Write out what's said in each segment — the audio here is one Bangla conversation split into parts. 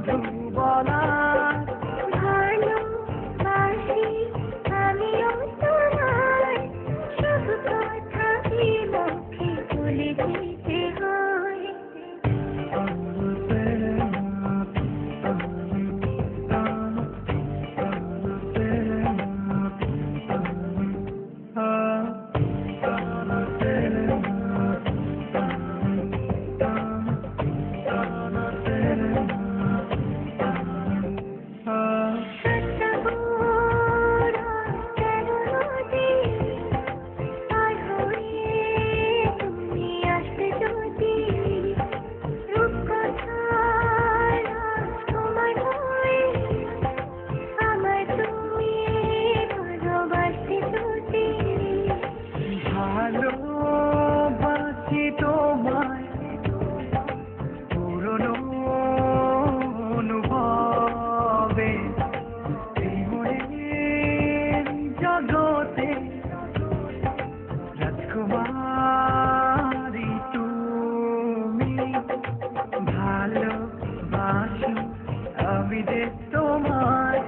শুধু বলা ভালোবাসি আমিও তোমায়, সব কথা কি মুখে বলে দিতে হয়? ভালোবাসি তোমায় পুরনো অনুভবে, এই মনের জগতে রাজকুমারী তুমি। ভালোবাসি আমি যে তোমায়,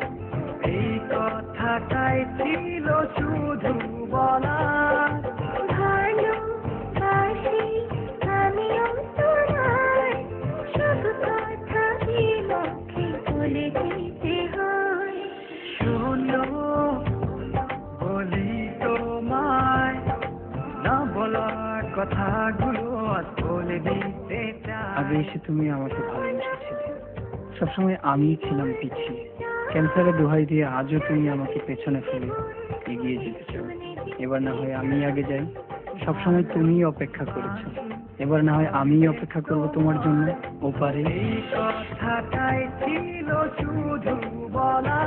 এই কথাটাই ছিল শুধু বলা। ভালোবাসি আমিও তোমায়, সব কথা কি মুখে বলে দিতে হয়? শোনো বলি তোমায়, না বলা কথাগুলো আজ বলে দিতে চাই। আগে এসে তুমি আমাকে ভালোবেসেছিলে, সবসময় আমিই ছিলাম পিছিয়ে। ক্যান্সারের দোহাই দিয়ে আজও তুমি আমাকে পেছনে ফেলে এগিয়ে যেতে চাও। এবার না হয় আমি আগে যাই, সবসময় তুমিই অপেক্ষা করেছো। এবার না হয় আমিই অপেক্ষা করবো তোমার জন্য ওপারে। এই কথাটাই ছিল শুধু বলা।